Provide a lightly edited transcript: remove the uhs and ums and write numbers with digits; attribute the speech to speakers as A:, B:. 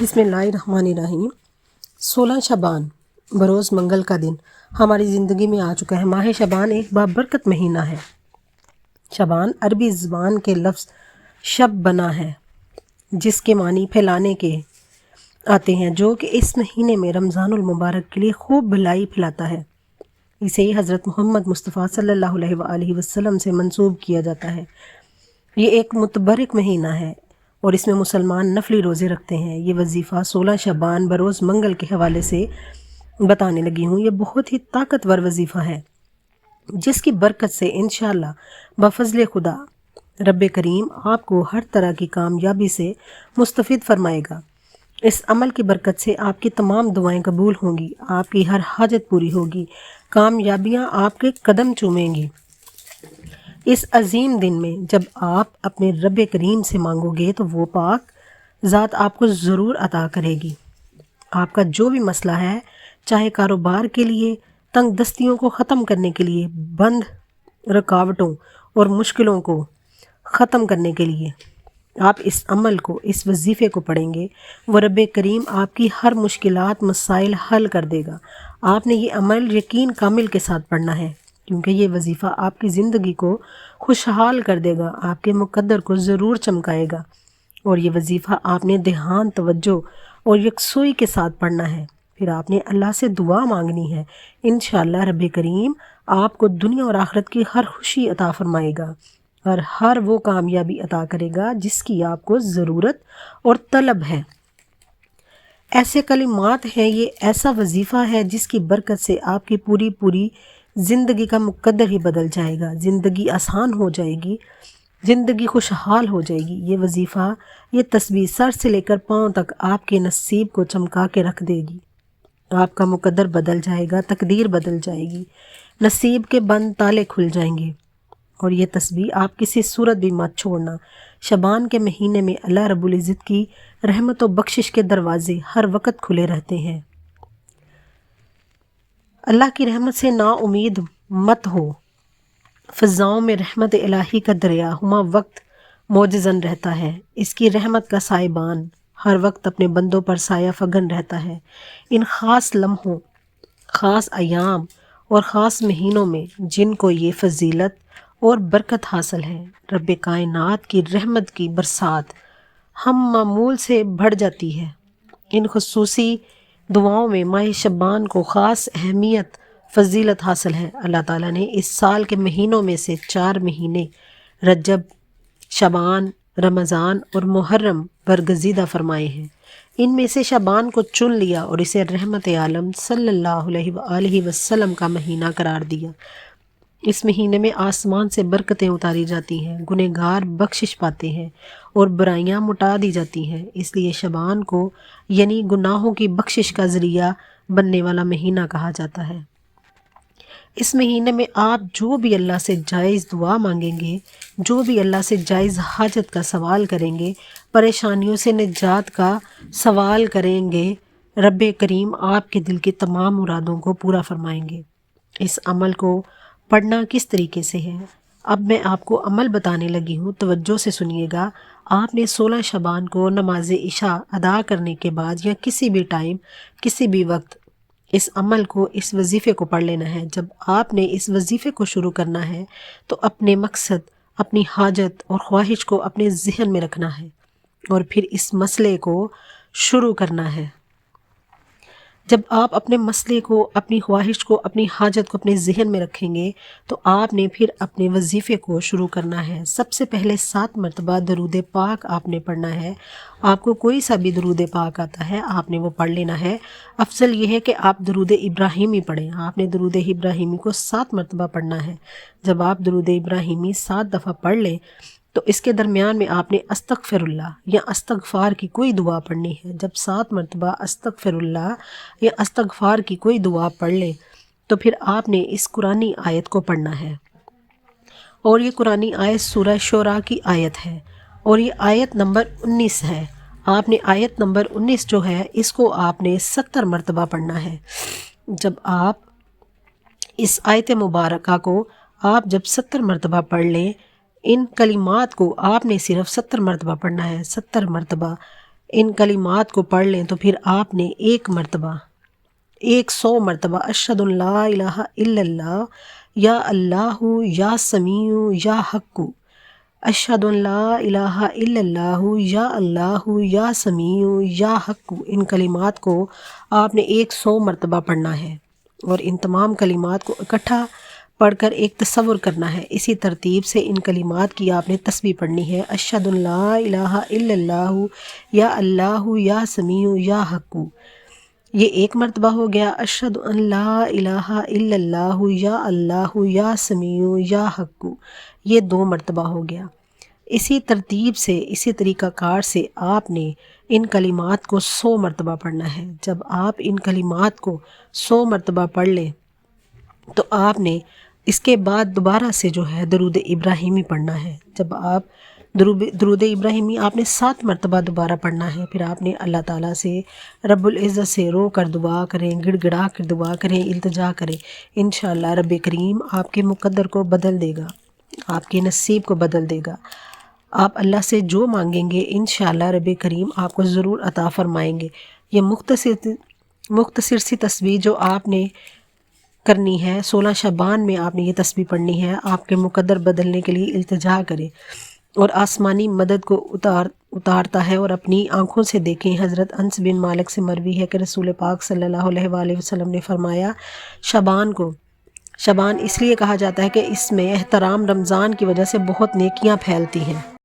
A: बिस्मिल्लाहिर्रहमानिर्रहीम। 16 शबान बरोज़ मंगल का दिन हमारी ज़िंदगी में आ चुका है। माह शबान एक बाबरकत महीना है। शबान अरबी ज़बान के लफ्ज़ शब बना है, जिसके मानी फैलाने के आते हैं, जो कि इस महीने में रमज़ानुल मुबारक के लिए खूब भलाई फैलाता है। इसे हज़रत मोहम्मद मुस्तफ़ा सल्लल्लाहु अलैहि वसल्लम से मंसूब किया जाता है। ये एक मुतबरक महीना है और इसमें मुसलमान नफली रोज़े रखते हैं। ये वजीफ़ा 16 शबान बरोज़ मंगल के हवाले से बताने लगी हूँ। ये बहुत ही ताकतवर वजीफ़ा है, जिसकी बरकत से इंशाअल्लाह बफ़ज़्ल खुदा रब करीम आपको हर तरह की कामयाबी से मुस्तफ़िद फरमाएगा। इस अमल की बरकत से आपकी तमाम दुआएं कबूल होंगी, आपकी हर हाजत पूरी होगी, कामयाबियाँ आपके कदम चूमेंगी। इस अजीम दिन में जब आप अपने रब करीम से मांगोगे तो वो पाक ज़ात आपको ज़रूर अता करेगी। आपका जो भी मसला है, चाहे कारोबार के लिए, तंग दस्तियों को ख़त्म करने के लिए, बंद रुकावटों और मुश्किलों को ख़त्म करने के लिए आप इस अमल को, इस वजीफ़े को पढ़ेंगे, वो रब करीम आपकी हर मुश्किलात मसाइल हल कर देगा। आपने ये अमल यकीन कामिल के साथ पढ़ना है, क्योंकि ये वजीफ़ा आपकी ज़िंदगी को खुशहाल कर देगा, आपके मुक़द्दर को ज़रूर चमकाएगा। और ये वजीफ़ा आपने ध्यान, तवज्जो और यकसुई के साथ पढ़ना है। फिर आपने अल्लाह से दुआ मांगनी है। इंशाअल्लाह रब करीम आपको दुनिया और आखिरत की हर खुशी अता फरमाएगा और हर वो कामयाबी अता करेगा जिसकी आपको ज़रूरत और तलब है। ऐसे कलिमात हैं, ये ऐसा वजीफ़ा है जिसकी बरकत से आपकी पूरी ज़िंदगी का मुक़द्दर ही बदल जाएगा। ज़िंदगी आसान हो जाएगी, ज़िंदगी खुशहाल हो जाएगी। ये वजीफ़ा, ये तस्बीह सर से लेकर पाँव तक आपके नसीब को चमका के रख देगी। आपका मुक़द्दर बदल जाएगा, तकदीर बदल जाएगी, नसीब के बंद ताले खुल जाएंगे। और ये तस्बीह आप किसी सूरत भी मत छोड़ना। शबान के महीने में अल्लाह रब्बुल इज़्ज़त की रहमत और बख्शिश के दरवाज़े हर वक्त खुले रहते हैं। अल्लाह की रहमत से ना उम्मीद मत हो। फ़ज़ाओं में रहमत इलाही का दरिया हुमा वक्त मौजज़न रहता है। इसकी रहमत का साइबान हर वक्त अपने बंदों पर साया फगन रहता है। इन ख़ास लम्हों, ख़ास अयाम और ख़ास महीनों में जिनको ये फजीलत और बरकत हासिल है, रब कायनात की रहमत की बरसात हम मामूल से बढ़ जाती है। इन खुसूसी दुआओं में माह शबान को ख़ास अहमियत, फजीलत हासिल है। अल्लाह ताला ने इस साल के महीनों में से 4 महीने रजब, शबान, रमज़ान और मुहर्रम बरगज़ीदा फरमाए हैं। इनमें से शबान को चुन लिया और इसे रहमत आलम सल्लल्लाहु अलैहि वसल्लम का महीना करार दिया। इस महीने में आसमान से बरकतें उतारी जाती हैं, गुनहगार बख्शिश पाते हैं और बुराइयां मुटा दी जाती हैं। इसलिए शबान को यानी गुनाहों की बख्शिश का ज़रिया बनने वाला महीना कहा जाता है। इस महीने में आप जो भी अल्लाह से जायज़ दुआ मांगेंगे, जो भी अल्लाह से जायज़ हाजत का सवाल करेंगे, परेशानियों से निजात का सवाल करेंगे, रब करीम आपके दिल की तमाम मुरादों को पूरा फरमाएंगे। इस अमल को पढ़ना किस तरीके से है, अब मैं आपको अमल बताने लगी हूँ, तवज्जो से सुनिएगा। आपने 16 शबान को नमाज इशा अदा करने के बाद या किसी भी टाइम, किसी भी वक्त इस अमल को, इस वजीफ़े को पढ़ लेना है। जब आपने इस वजीफ़े को शुरू करना है तो अपने मकसद, अपनी हाजत और ख्वाहिश को अपने जहन में रखना है और फिर इस मसले को शुरू करना है। जब आप अपने मसले को, अपनी ख्वाहिश को, अपनी हाजत को अपने जहन में रखेंगे तो आपने फिर अपने वजीफ़े को शुरू करना है। सबसे पहले 7 मरतबा दरूद पाक आपने पढ़ना है। आपको कोई सा भी दरूद पाक आता है, आपने वो पढ़ लेना है। अफजल ये है कि आप दरूद इब्राहिमी पढ़ें। आपने दरूद इब्राहिमी को 7 मरतबा पढ़ना है। जब आप दरूद इब्राहिमी 7 दफ़ा पढ़ लें तो इसके दरमियान में आपने अस्तगफिरुल्लाह या अस्तगफार की कोई दुआ पढ़नी है। जब 7 मरतबा अस्तगफिरुल्लाह या अस्तगफार की कोई दुआ पढ़ लें तो फिर आपने इस कुरानी आयत को पढ़ना है। और ये कुरानी आयत सूरह शोरा की आयत है और ये आयत नंबर 19 है। आपने आयत नंबर 19 जो है इसको आपने 70 मरतबा पढ़ना है। जब आप इस आयत मुबारका को आप जब 70 मरतबा पढ़ लें, इन कलिमात को आपने सिर्फ 70 मरतबा पढ़ना है। 70 मरतबा ان کلمات کو پڑھ لیں تو پھر آپ نے 100 مرتبہ اشہد ان لا الہ الا اللہ یا اللہ یا سمیع یا حق، اشہد ان لا الہ الا اللہ یا اللہ یا سمیع یا حق، ان کلمات کو آپ نے 100 مرتبہ پڑھنا ہے، اور ان تمام کلمات کو اکٹھا پڑھ کر ایک تصور کرنا ہے۔ اسی ترتیب سے ان کلمات کی آپ نے تسبیح پڑھنی ہے، اشہد ان لا الہ الا اللہ یا اللہ یا سمیع یا حق، یہ 1 مرتبہ ہو گیا۔ اشہد ان لا الہ الا اللہ یا اللہ یا سمیع یا حق، یہ 2 مرتبہ ہو گیا۔ اسی ترتیب سے، اسی طریقہ کار سے آپ نے ان کلمات کو 100 مرتبہ پڑھنا ہے۔ جب آپ ان کلمات کو 100 مرتبہ پڑھ لیں تو آپ نے اس کے بعد دوبارہ سے جو ہے درود ابراہیمی پڑھنا ہے۔ جب آپ درود ابراہیمی آپ نے 7 مرتبہ دوبارہ پڑھنا ہے، پھر آپ نے اللہ تعالیٰ سے، رب العزت سے رو کر دعا کریں، گڑ گڑا کر دعا کریں، التجا کریں۔ انشاءاللہ رب کریم آپ کے مقدر کو بدل دے گا، آپ کے نصیب کو بدل دے گا۔ آپ اللہ سے جو مانگیں گے انشاءاللہ رب کریم آپ کو ضرور عطا فرمائیں گے۔ یہ مختصر سی تسبیح جو آپ نے کرنی ہے، 16 شعبان میں آپ نے یہ تسبیح پڑھنی ہے۔ آپ کے مقدر بدلنے کے لیے التجا کریں اور آسمانی مدد کو اتارتا ہے، اور اپنی آنکھوں سے دیکھیں۔ حضرت انس بن مالک سے مروی ہے کہ رسول پاک صلی اللہ علیہ وآلہ وسلم نے فرمایا، شعبان اس لیے کہا جاتا ہے کہ اس میں احترام رمضان کی وجہ سے بہت نیکیاں پھیلتی ہیں۔